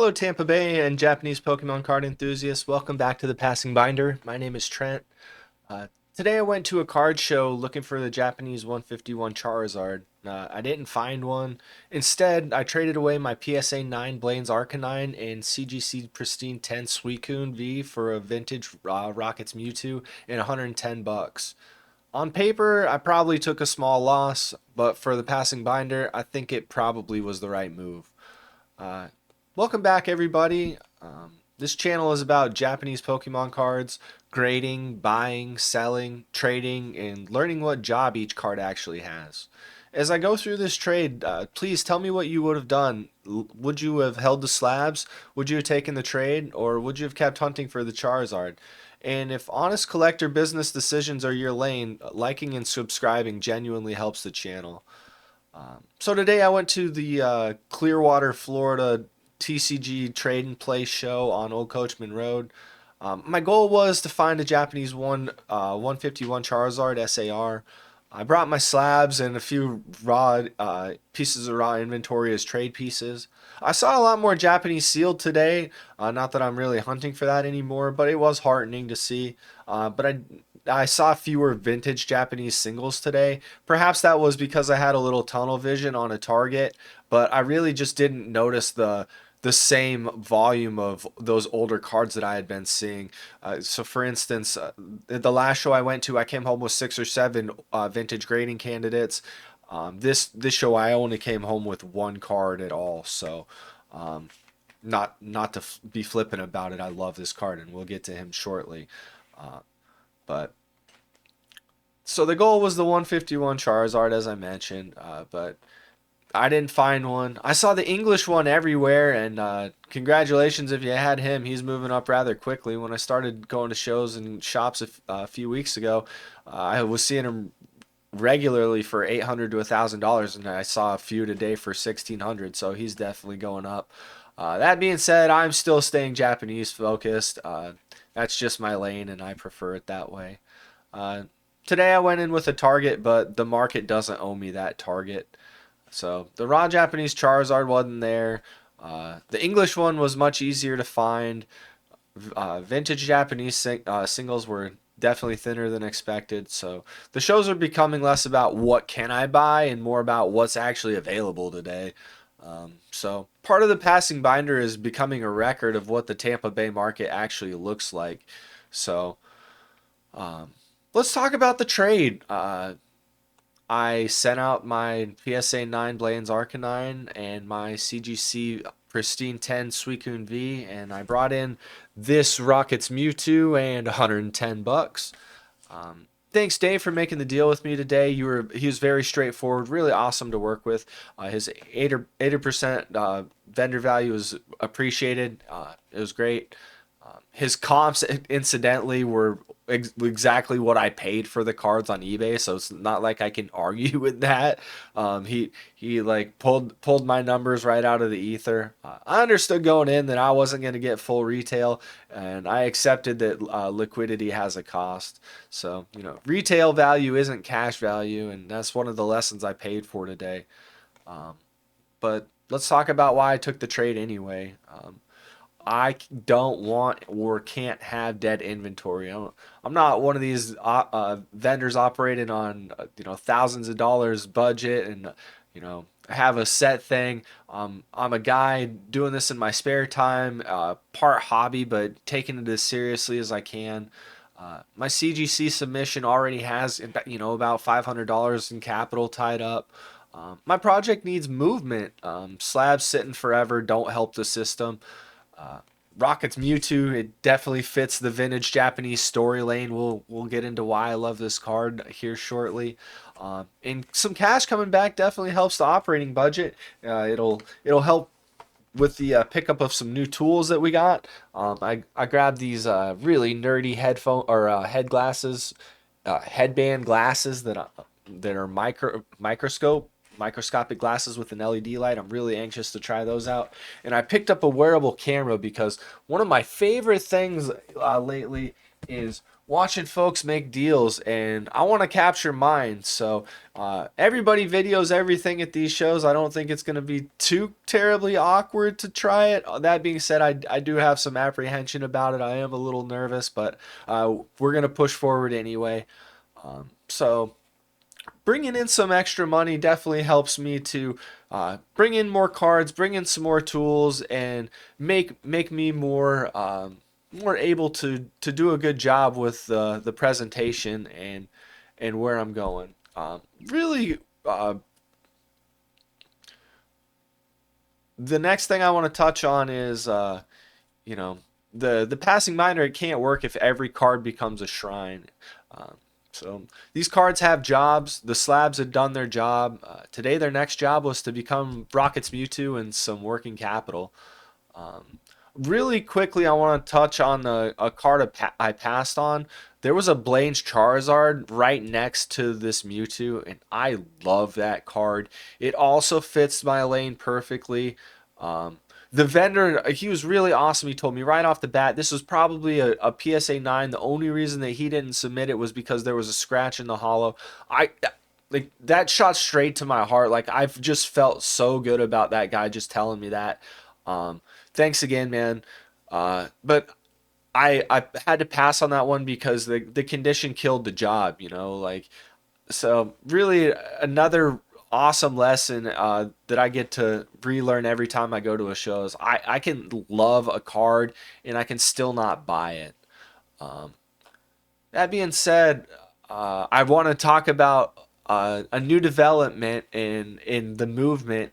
Hello, Tampa Bay and Japanese Pokemon card enthusiasts. Welcome back to the Passing Binder. My name is Trent. Today I went to a card show looking for the Japanese 151 Charizard. I didn't find one. Instead, I traded away my PSA 9 Blaine's Arcanine and CGC Pristine 10 Suicune V for a vintage Rockets Mewtwo and 110 bucks. On paper, I probably took a small loss, but for the Passing Binder, I think it probably was the right move. Uh, Welcome back, everybody. This channel is about Japanese Pokemon cards, grading, buying, selling, trading, and learning what job each card actually has. As I go through this trade, please tell me what you would have done. Would you have held the slabs? Would you have taken the trade? Or would you have kept hunting for the Charizard? And if honest collector business decisions are your lane, liking and subscribing genuinely helps the channel. So today I went to the Clearwater, Florida TCG Trade and Play show on Old Coachman Road. My goal was to find a Japanese 151 Charizard SAR. I brought my slabs and a few raw pieces of raw inventory as trade pieces. I saw a lot more Japanese sealed today. Not that I'm really hunting for that anymore, but it was heartening to see. But I saw fewer vintage Japanese singles today. Perhaps that was because I had a little tunnel vision on a target, but I really just didn't notice the same volume of those older cards that I had been seeing. So, for instance, the last show I went to, I came home with 6 or 7 vintage grading candidates. This show, I only came home with one card at all. So, not to be flippant about it, I love this card, and we'll get to him shortly. But so the goal was the 151 Charizard, as I mentioned, but I didn't find one. I saw the English one everywhere, and congratulations if you had him. He's moving up rather quickly. When I started going to shows and shops a few weeks ago, I was seeing him regularly for $800 to $1,000, and I saw a few today for $1,600. So he's definitely going up. That being said, I'm still staying Japanese focused. That's just my lane, and I prefer it that way. Uh, Today I went in with a target, but the market doesn't owe me that target. So the raw Japanese Charizard wasn't there. The English one was much easier to find. Vintage Japanese singles were definitely thinner than expected. So the shows are becoming less about what can I buy and more about what's actually available today. So part of the passing binder is becoming a record of what the Tampa Bay market actually looks like. So um, let's talk about the trade. I sent out my PSA 9 Blaine's Arcanine and my CGC Pristine 10 Suicune V, and I brought in this Rockets Mewtwo and 110 bucks. Thanks, Dave, for making the deal with me today. He was very straightforward, really awesome to work with. His 80% vendor value was appreciated. It was great. His comps, incidentally, were exactly what I paid for the cards on eBay, so it's not like I can argue with that. He like pulled my numbers right out of the ether. I understood going in that I wasn't going to get full retail, and I accepted that liquidity has a cost. So retail value isn't cash value, and that's one of the lessons I paid for today. But let's talk about why I took the trade anyway. I don't want or can't have dead inventory. I'm not one of these vendors operating on thousands of dollars budget and have a set thing. I'm a guy doing this in my spare time, part hobby, but taking it as seriously as I can. My CGC submission already has about $500 in capital tied up. My project needs movement. Slabs sitting forever don't help the system. Rockets Mewtwo, it definitely fits the vintage Japanese story lane. We'll get into why I love this card here shortly. And some cash coming back definitely helps the operating budget. It'll help with the pickup of some new tools that we got. I grabbed these really nerdy headphone or headband glasses that are microscopic glasses with an LED light. I'm really anxious to try those out. And I picked up a wearable camera because one of my favorite things lately is watching folks make deals, and I want to capture mine. So everybody videos everything at these shows. I don't think it's going to be too terribly awkward to try it. That being said, I do have some apprehension about it. I am a little nervous, but we're going to push forward anyway. So bringing in some extra money definitely helps me to bring in more cards, bring in some more tools, and make me more able to do a good job with the presentation and where I'm going. Really, the next thing I want to touch on is you know the passing binder. It can't work if every card becomes a shrine. Um, so these cards have jobs. The slabs had done their job. Today their next job was to become Rocket's Mewtwo and some working capital. Really quickly, I want to touch on a card I passed on. There was a Blaine's Charizard right next to this Mewtwo, and I love that card. It also fits my lane perfectly. Um, the vendor, he was really awesome. He told me right off the bat this was probably a PSA 9. The only reason that he didn't submit it was because there was a scratch in the hollow. I like that shot straight to my heart. Like I've just felt so good about that guy just telling me that. Thanks again, man. But I had to pass on that one because the condition killed the job, like so really another awesome lesson that I get to relearn every time I go to a show is I can love a card and I can still not buy it. Um, that being said, I want to talk about a new development in the movement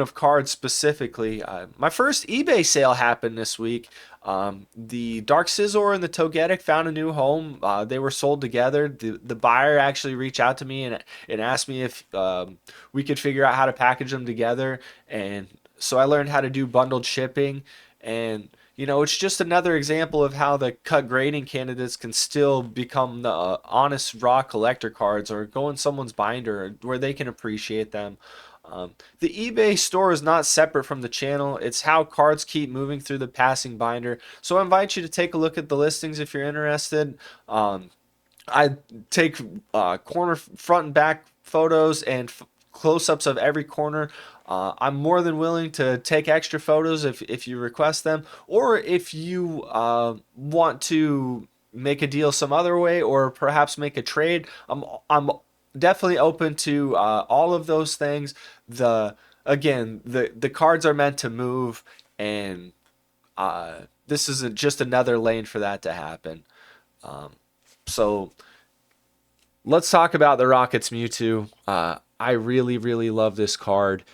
of cards specifically. My first eBay sale happened this week. The Dark Scizor and the Togetic found a new home. They were sold together. The buyer actually reached out to me and asked me if we could figure out how to package them together. And so I learned how to do bundled shipping. And it's just another example of how the cut grading candidates can still become the honest raw collector cards or go in someone's binder where they can appreciate them. The eBay store is not separate from the channel. It's how cards keep moving through the passing binder. So I invite you to take a look at the listings if you're interested. I take corner, front, and back photos and close-ups of every corner. I'm more than willing to take extra photos if you request them, or if you want to make a deal some other way, or perhaps make a trade. I'm definitely open to all of those things. The cards are meant to move, and this is just another lane for that to happen. So let's talk about the Rockets Mewtwo. I really, really love this card.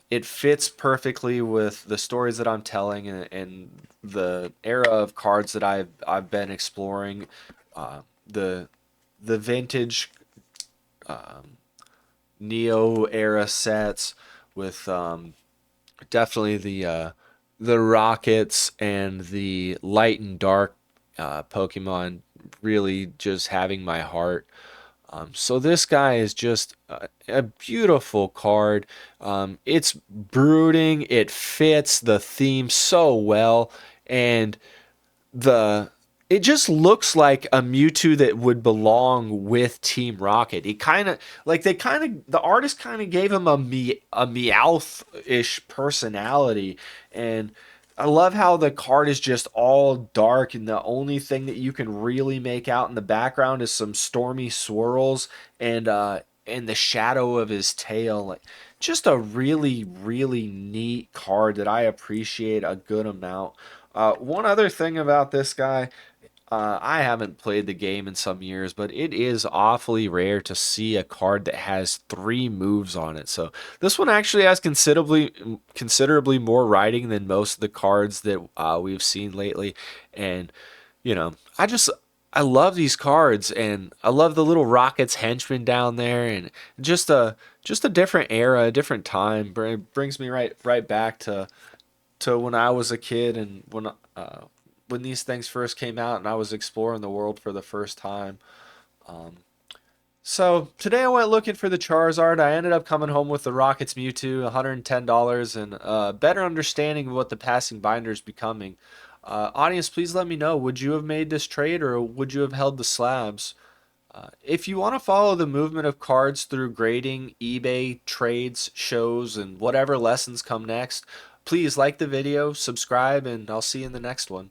It fits perfectly with the stories that I'm telling and the era of cards that I've been exploring. The vintage Neo era sets with definitely the Rockets and the Light and Dark Pokemon really just having my heart. So this guy is just a beautiful card. It's brooding. It fits the theme so well, and the it just looks like a Mewtwo that would belong with Team Rocket. He kind of the artist kind of gave him a Meowth-ish personality, and I love how the card is just all dark, and the only thing that you can really make out in the background is some stormy swirls and the shadow of his tail. Like, just a really, really neat card that I appreciate a good amount. One other thing about this guy, I haven't played the game in some years, but it is awfully rare to see a card that has 3 moves on it. So this one actually has considerably more writing than most of the cards that we've seen lately. And I love these cards, and I love the little Rockets henchman down there, and just a different era, a different time. Brings me right back to when I was a kid, and when these things first came out and I was exploring the world for the first time. So today I went looking for the Charizard. I ended up coming home with the Rockets Mewtwo, $110, and a better understanding of what the passing binder is becoming. Audience, please let me know. Would you have made this trade or would you have held the slabs? If you want to follow the movement of cards through grading, eBay, trades, shows, and whatever lessons come next, please like the video, subscribe, and I'll see you in the next one.